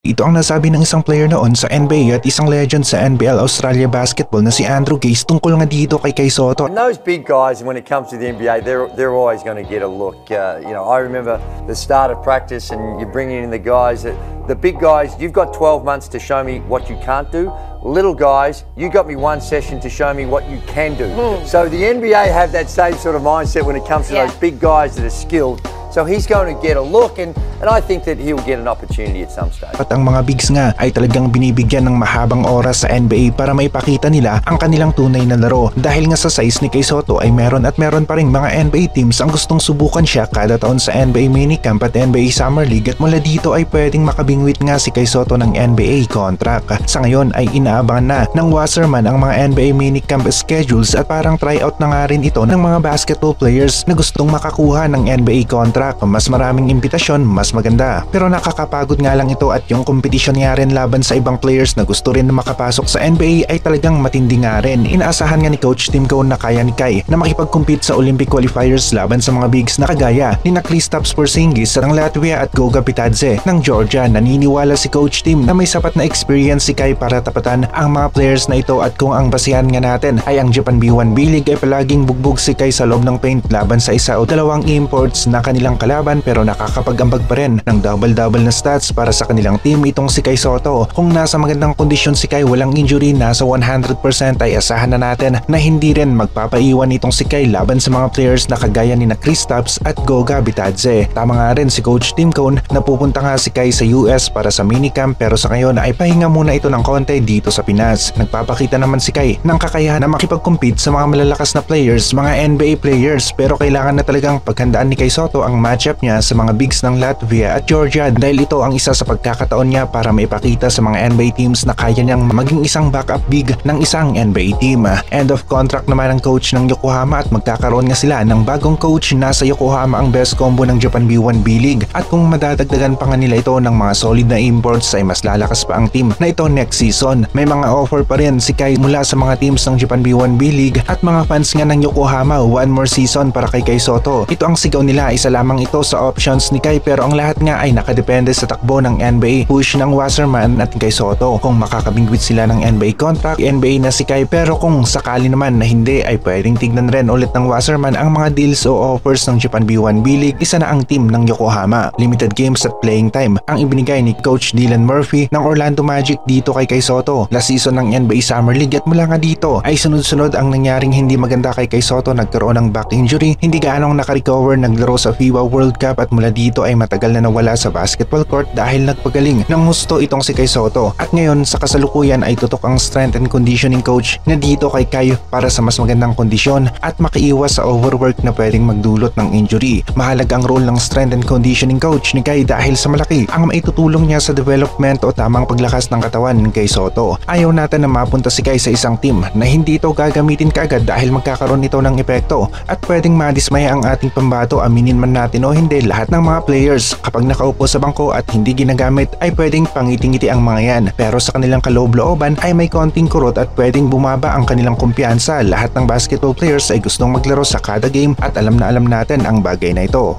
Ito ang nasabi ng isang player noon sa NBA at isang legend sa NBL Australia Basketball na si Andrew Gase tungkol nga dito kay Kai Sotto. And those big guys, when it comes to the NBA, they're always going to get a look. I remember the start of practice and you're bringing in the guys, the big guys, you've got 12 months to show me what you can't do. Little guys, you got me one session to show me what you can do. So the NBA have that same sort of mindset when it comes to those big guys that are skilled. So he's going to get a look and I think that he'll get an opportunity at some stage. At ang mga bigs nga ay talagang binibigyan ng mahabang oras sa NBA para maipakita nila ang kanilang tunay na laro. Dahil nga sa size ni Kai Sotto ay meron pa ring mga NBA teams ang gustong subukan siya kada taon sa NBA Minicamp at NBA Summer League at mula dito ay pwedeng makabingwit nga si Kai Sotto ng NBA contract. Sa ngayon ay inaabangan na ng Wasserman ang mga NBA Minicamp schedules at parang tryout na nga rin ito ng mga basketball players na gustong makakuha ng NBA contract. Mas maraming imbitasyon, mas maganda. Pero nakakapagod nga lang ito at yung kompetisyon nga rin laban sa ibang players na gusto rin na makapasok sa NBA ay talagang matindi nga rin. Inaasahan nga ni Coach Tim Cone na kaya ni Kai na makipag-compete sa Olympic qualifiers laban sa mga bigs na kagaya ni Kristaps Porzingis ng Latvia at Goga Bitadze ng Georgia. Naniniwala si Coach Tim na may sapat na experience si Kai para tapatan ang mga players na ito at kung ang basihan nga natin ay ang Japan B1 B-League ay palaging bugbog si Kai sa loob ng paint laban sa isa o dalawang imports na kanilang kalaban pero nakakapag-ambag pa rin ng double-double na stats para sa kanilang team itong si Kai Sotto. Kung nasa magandang kondisyon si Kai, walang injury, nasa 100% ay asahan na natin na hindi rin magpapaiwan itong si Kai laban sa mga players na kagaya ni Kristaps at Goga Bitadze. Tama nga rin si Coach Tim Cone na pupunta nga si Kai sa US para sa minicamp pero sa ngayon ay pahinga muna ito ng konti dito sa Pinas. Nagpapakita naman si Kai ng kakayahan na makipag-compete sa mga malalakas na players, mga NBA players pero kailangan na talagang paghandaan ni Kai Sotto ang matchup niya sa mga bigs ng Latvia at Georgia dahil ito ang isa sa pagkakataon niya para maipakita sa mga NBA teams na kaya niyang maging isang backup big ng isang NBA team. End of contract naman ang coach ng Yokohama at magkakaroon nga sila ng bagong coach. Nasa Yokohama ang best combo ng Japan B1 B-League at kung madadagdagan pa nga nila ito ng mga solid na imports ay mas lalakas pa ang team na ito next season. May mga offer pa rin si Kai mula sa mga teams ng Japan B1 B-League at mga fans nga ng Yokohama, one more season para kay Kai Sotto. Ito ang sigaw nila, isa lamang ito sa options ni Kai pero ang lahat nga ay nakadepende sa takbo ng NBA, push ng Wasserman at Kai Sotto. Kung makakabingwit sila ng NBA contract, NBA na si Kai pero kung sakali naman na hindi ay pwedeng tignan rin ulit ng Wasserman ang mga deals o offers ng Japan B1 B-League. Isa na ang team ng Yokohama. Limited games at playing time ang ibinigay ni Coach Dylan Murphy ng Orlando Magic dito kay Kai Sotto last season ng NBA Summer League at mula nga dito ay sunod-sunod ang nangyaring hindi maganda kay Kai Sotto. Nagkaroon ng back injury, hindi gaanong nakarecover, naglaro sa FIBA World Cup at mula dito ay matagal na nawala sa basketball court dahil nagpagaling ng husto itong si Kai Sotto. At ngayon sa kasalukuyan ay tutok ang strength and conditioning coach na dito kay Kai para sa mas magandang kondisyon at makaiwas sa overwork na pwedeng magdulot ng injury. Mahalaga ang role ng strength and conditioning coach ni Kai dahil sa malaki ang maitutulong niya sa development o tamang paglakas ng katawan ni Kai Sotto. Ayaw natin na mapunta si Kai sa isang team na hindi ito gagamitin kaagad dahil magkakaroon ito ng epekto at pwedeng madismaya ang ating pambato, aminin man natin o hindi. Lahat ng mga players kapag nakaupo sa bangko at hindi ginagamit ay pwedeng pangiti-ngiti ang mga yan pero sa kanilang kaloob-looban ay may konting kurot at pwedeng bumaba ang kanilang kumpiyansa. Lahat ng basketball players ay gustong maglaro sa kada game at alam na alam natin ang bagay na ito.